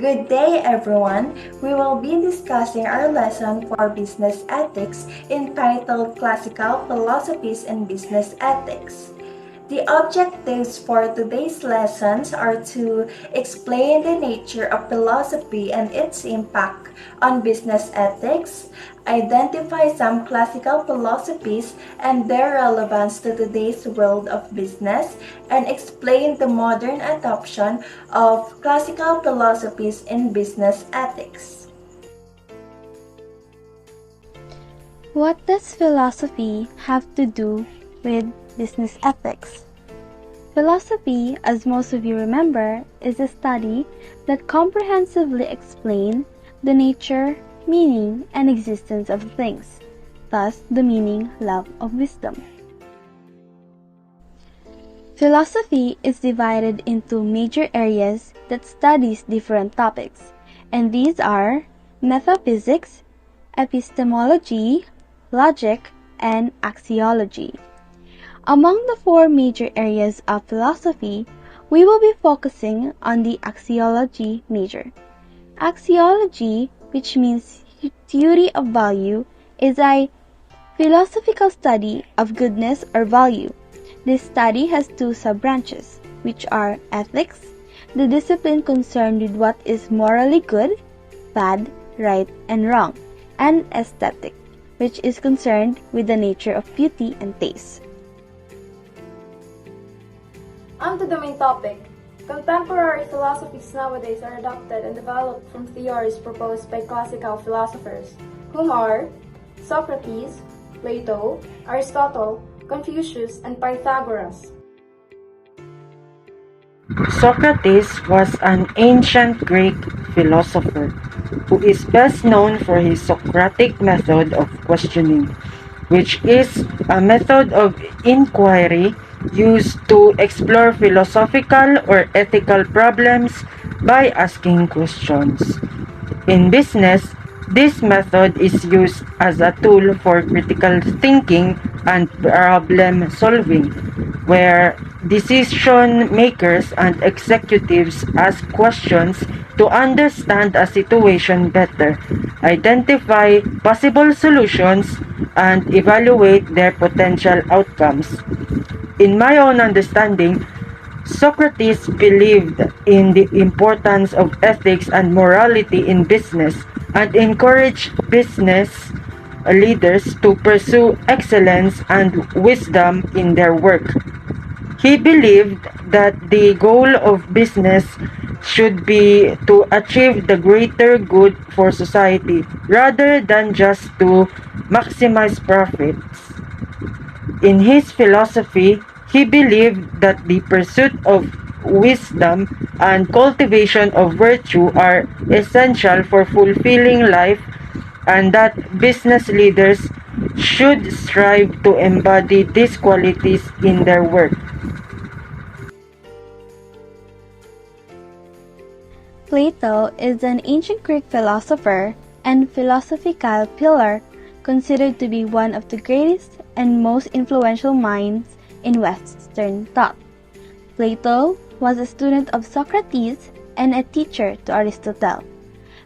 Good day, everyone. We will be discussing our lesson for business ethics entitled Classical Philosophies in Business Ethics. The objectives for today's lessons are to explain the nature of philosophy and its impact on business ethics, identify some classical philosophies and their relevance to today's world of business, and explain the modern adoption of classical philosophies in business ethics. What does philosophy have to do with business ethics? Philosophy, as most of you remember, is a study that comprehensively explains the nature, meaning, and existence of things, thus the meaning, love of wisdom. Philosophy is divided into major areas that studies different topics, and these are metaphysics, epistemology, logic, and axiology. Among the four major areas of philosophy, we will be focusing on the axiology major. Axiology, which means theory of value, is a philosophical study of goodness or value. This study has two sub-branches, which are ethics, the discipline concerned with what is morally good, bad, right, and wrong, and aesthetic, which is concerned with the nature of beauty and taste. On to the main topic. Contemporary philosophies nowadays are adopted and developed from theories proposed by classical philosophers, whom are Socrates, Plato, Aristotle, Confucius, and Pythagoras. Socrates was an ancient Greek philosopher who is best known for his Socratic method of questioning, which is a method of inquiry used to explore philosophical or ethical problems by asking questions. In business, this method is used as a tool for critical thinking and problem solving, where decision makers and executives ask questions to understand a situation better, identify possible solutions, and evaluate their potential outcomes. In my own understanding, Socrates believed in the importance of ethics and morality in business and encouraged business leaders to pursue excellence and wisdom in their work. He believed that the goal of business should be to achieve the greater good for society rather than just to maximize profits. In his philosophy, he believed that the pursuit of wisdom and cultivation of virtue are essential for fulfilling life and that business leaders should strive to embody these qualities in their work. Plato is an ancient Greek philosopher and philosophical pillar considered to be one of the greatest and most influential minds in Western thought. Plato was a student of Socrates and a teacher to Aristotle.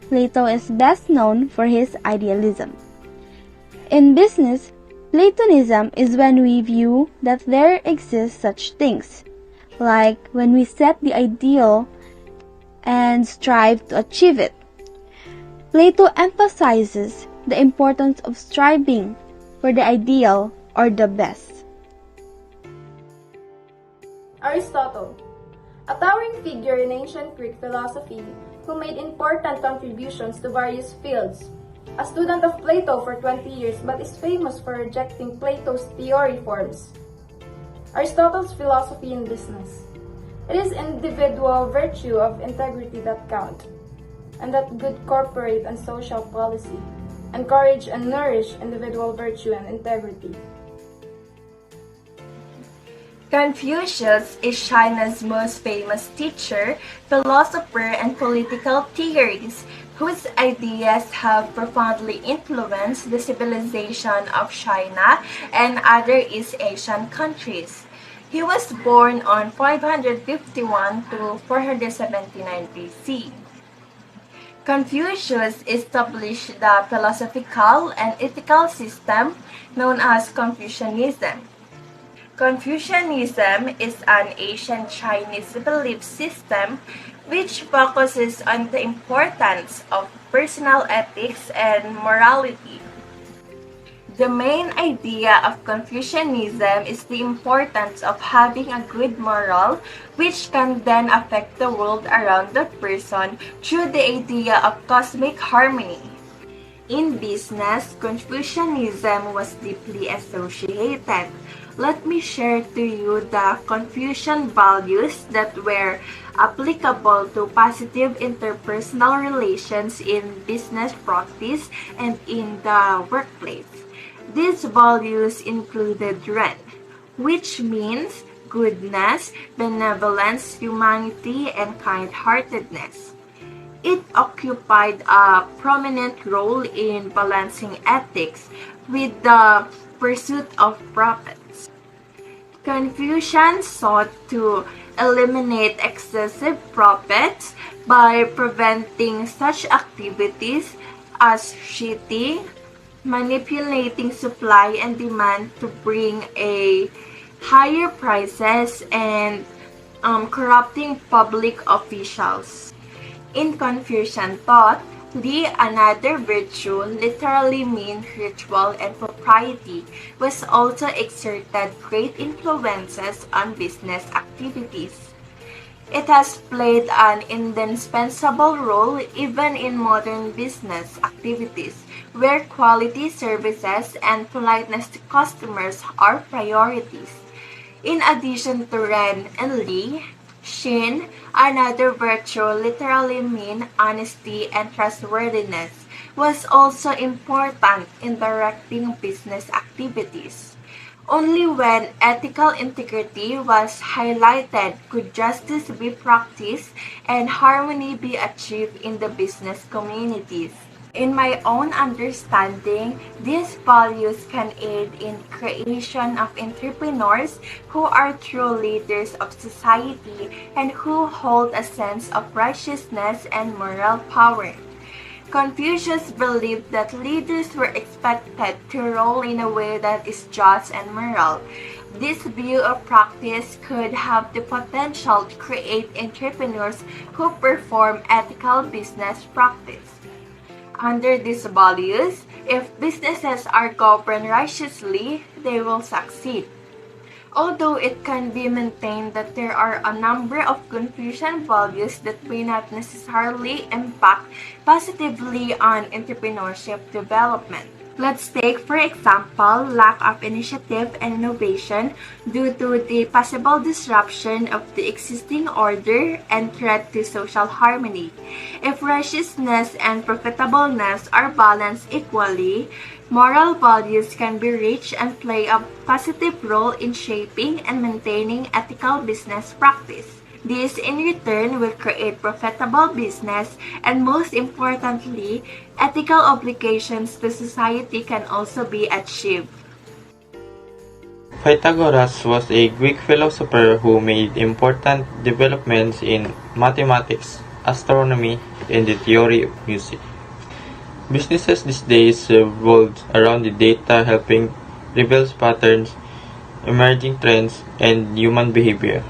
Plato is best known for his idealism. In business, Platonism is when we view that there exist such things, like when we set the ideal and strive to achieve it. Plato emphasizes the importance of striving for the ideal or the best. Aristotle, a towering figure in ancient Greek philosophy who made important contributions to various fields. A student of Plato for 20 years but is famous for rejecting Plato's theory forms. Aristotle's philosophy in business. It is individual virtue of integrity that count, and that good corporate and social policy encourage and nourish individual virtue and integrity. Confucius is China's most famous teacher, philosopher, and political theorist whose ideas have profoundly influenced the civilization of China and other East Asian countries. He was born on 551 to 479 BC. Confucius established the philosophical and ethical system known as Confucianism. Confucianism is an ancient Chinese belief system which focuses on the importance of personal ethics and morality. The main idea of Confucianism is the importance of having a good moral, which can then affect the world around the person through the idea of cosmic harmony. In business, Confucianism was deeply associated. Let me share to you the Confucian values that were applicable to positive interpersonal relations in business practice and in the workplace. These values included Ren, which means goodness, benevolence, humanity, and kind-heartedness. It occupied a prominent role in balancing ethics with the pursuit of profits. Confucians sought to eliminate excessive profits by preventing such activities as cheating, manipulating supply and demand to bring a higher prices, and corrupting public officials. In Confucian thought, another virtue, literally mean ritual and propriety, was also exerted great influences on business activities. It has played an indispensable role even in modern business activities, where quality services and politeness to customers are priorities. In addition to Ren and Li, Shin, another virtue, literally mean honesty and trustworthiness, was also important in directing business activities. Only when ethical integrity was highlighted could justice be practiced and harmony be achieved in the business communities. In my own understanding, these values can aid in creation of entrepreneurs who are true leaders of society and who hold a sense of righteousness and moral power. Confucius believed that leaders were expected to rule in a way that is just and moral. This view of practice could have the potential to create entrepreneurs who perform ethical business practice. Under these values, if businesses are governed righteously, they will succeed. Although it can be maintained that there are a number of Confucian values that may not necessarily impact positively on entrepreneurship development. Let's take, for example, lack of initiative and innovation due to the possible disruption of the existing order and threat to social harmony. If righteousness and profitableness are balanced equally, moral values can be reached and play a positive role in shaping and maintaining ethical business practice. This in return will create profitable business and most importantly, ethical obligations to society can also be achieved. Pythagoras was a Greek philosopher who made important developments in mathematics, astronomy, and the theory of music. Businesses these days revolve around the data helping reveal patterns, emerging trends, and human behavior.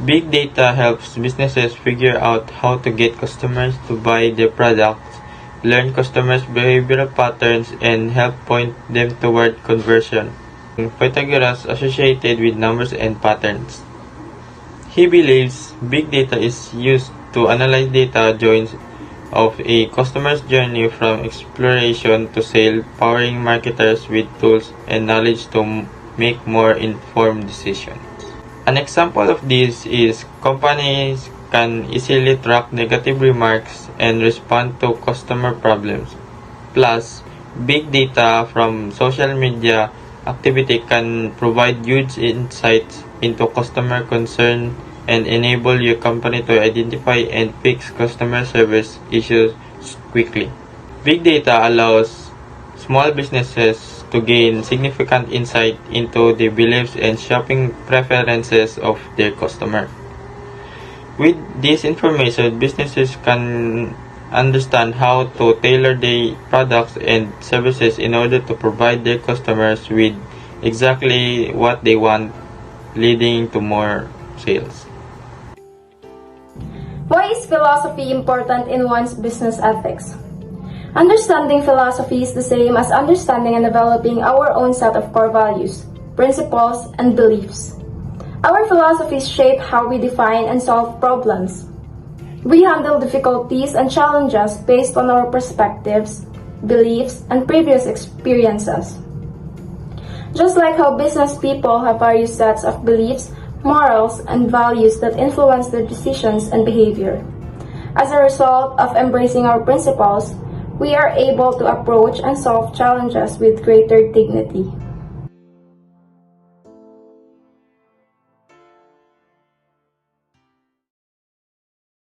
Big data helps businesses figure out how to get customers to buy their products, learn customers' behavioral patterns, and help point them toward conversion. Pythagoras associated with numbers and patterns. He believes big data is used to analyze data joins of a customer's journey from exploration to sale, powering marketers with tools and knowledge to make more informed decisions. An example of this is companies can easily track negative remarks and respond to customer problems. Plus, big data from social media activity can provide huge insights into customer concern and enable your company to identify and fix customer service issues quickly. Big data allows small businesses to gain significant insight into the beliefs and shopping preferences of their customer. With this information, businesses can understand how to tailor their products and services in order to provide their customers with exactly what they want, leading to more sales. Why is philosophy important in one's business ethics? Understanding philosophy is the same as understanding and developing our own set of core values, principles, and beliefs. Our philosophies shape how we define and solve problems. We handle difficulties and challenges based on our perspectives, beliefs, and previous experiences. Just like how business people have various sets of beliefs, morals, and values that influence their decisions and behavior. As a result of embracing our principles, we are able to approach and solve challenges with greater dignity.